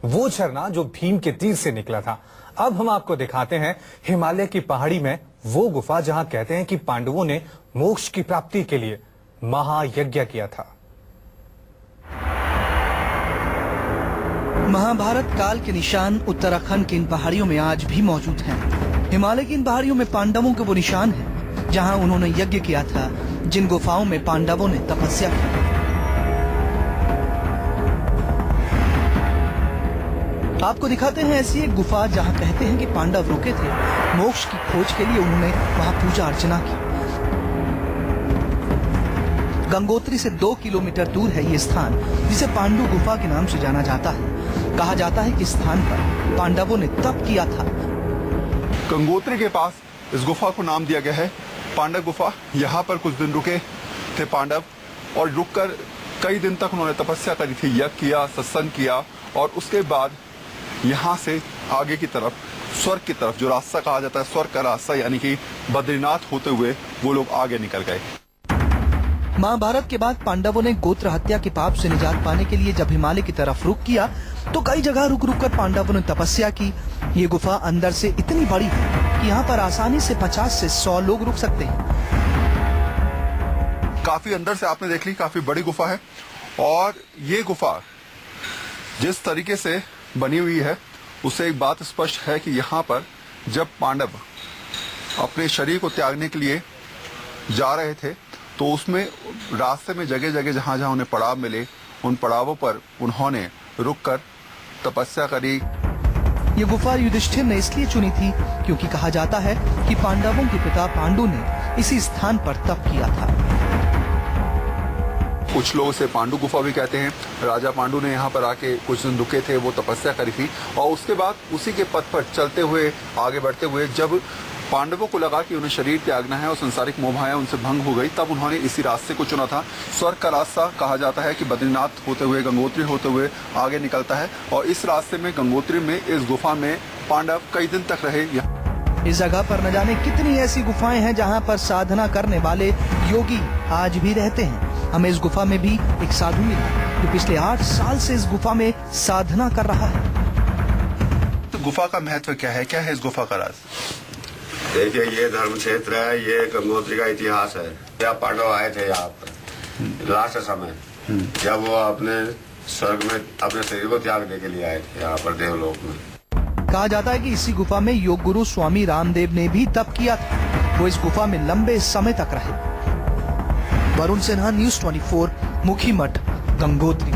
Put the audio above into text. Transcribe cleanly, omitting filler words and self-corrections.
वो झरना जो भीम के तीर से निकला था। अब हम आपको दिखाते हैं हिमालय की पहाड़ी में वो गुफा जहां कहते हैं कि पांडवों ने मोक्ष की प्राप्ति के लिए महायज्ञ किया था। महाभारत काल के निशान उत्तराखंड की इन पहाड़ियों में आज भी मौजूद हैं। हिमालय की इन पहाड़ियों में पांडवों के वो निशान हैं जहां उन्होंने यज्ञ किया था, जिन गुफाओं में पांडवों ने तपस्या की। आपको दिखाते हैं ऐसी एक गुफा जहां कहते हैं कि पांडव रुके थे। मोक्ष की खोज के लिए उन्होंने वहां पूजा अर्चना की। गंगोत्री से 2 किलोमीटर दूर है ये स्थान, जिसे पांडु गुफा के नाम से जाना जाता है। कहा जाता है कि इस स्थान पर पांडवों ने तप किया था। गंगोत्री के पास इस गुफा को नाम दिया गया है पांडव गुफा। यहाँ पर कुछ दिन रुके थे पांडव और रुककर कई दिन तक उन्होंने तपस्या करी थी, यज्ञ किया, सत्संग किया और उसके बाद यहाँ से आगे की तरफ स्वर्ग की तरफ, जो रास्ता कहा जाता है स्वर्ग का रास्ता, यानी कि बद्रीनाथ होते हुए वो लोग आगे निकल गए। महाभारत के बाद पांडवों ने गोत्र हत्या के पाप से निजात पाने के लिए जब हिमालय की तरफ रुख किया तो कई जगह रुक रुक कर पांडवों ने तपस्या की। ये गुफा अंदर से इतनी बड़ी है कि यहाँ पर आसानी से 50 से 100 लोग रुक सकते हैं। काफी अंदर से आपने देख ली, काफी बड़ी गुफा है और ये गुफा जिस तरीके से बनी हुई है उससे एक बात स्पष्ट है कि यहाँ पर जब पांडव अपने शरीर को त्यागने के लिए जा रहे थे तो उसमें रास्ते में जगह जगह जहाँ जहाँ उन्हें पड़ाव मिले, उन पड़ावों पर उन्होंने रुककर तपस्या करी। ये गुफा युधिष्ठिर ने इसलिए चुनी थी क्योंकि कहा जाता है कि पांडवों के पिता पांडु ने इसी स्थान पर तप किया था। कुछ लोग इसे पांडु गुफा भी कहते हैं। राजा पांडु ने यहाँ पर आके कुछ दिन रुके थे, वो तपस्या करी थी और उसके बाद उसी के पथ पर चलते हुए आगे बढ़ते हुए जब पांडवों को लगा कि उन्हें शरीर त्यागना है और संसारिक मोहमाया उनसे भंग हो गई, तब उन्होंने इसी रास्ते को चुना था। स्वर्ग का रास्ता कहा जाता है कि बद्रीनाथ होते हुए, गंगोत्री होते हुए आगे निकलता है और इस रास्ते में, गंगोत्री में, इस गुफा में पांडव कई दिन तक रहे। इस जगह पर न जाने कितनी ऐसी गुफाएं हैं जहां पर साधना करने वाले योगी आज भी रहते हैं। हमें इस गुफा में भी एक साधु मिला जो पिछले 8 साल से इस गुफा में साधना कर रहा है। तो गुफा का महत्व क्या है इस गुफा का राज? देखिए, ये धर्म क्षेत्र है, ये गंगोत्री का इतिहास है। जब पांडव आए थे यहाँ पर लास्ट समय, जब वो अपने स्वर्ग में अपने शरीर को त्यागने के लिए आए थे यहाँ पर देवलोक में। कहा जाता है कि इसी गुफा में योग गुरु स्वामी रामदेव ने भी तप किया था। वो इस गुफा में लंबे समय तक रहे। वरुण सिन्हा, न्यूज़ 24, मुखी मठ, गंगोत्री।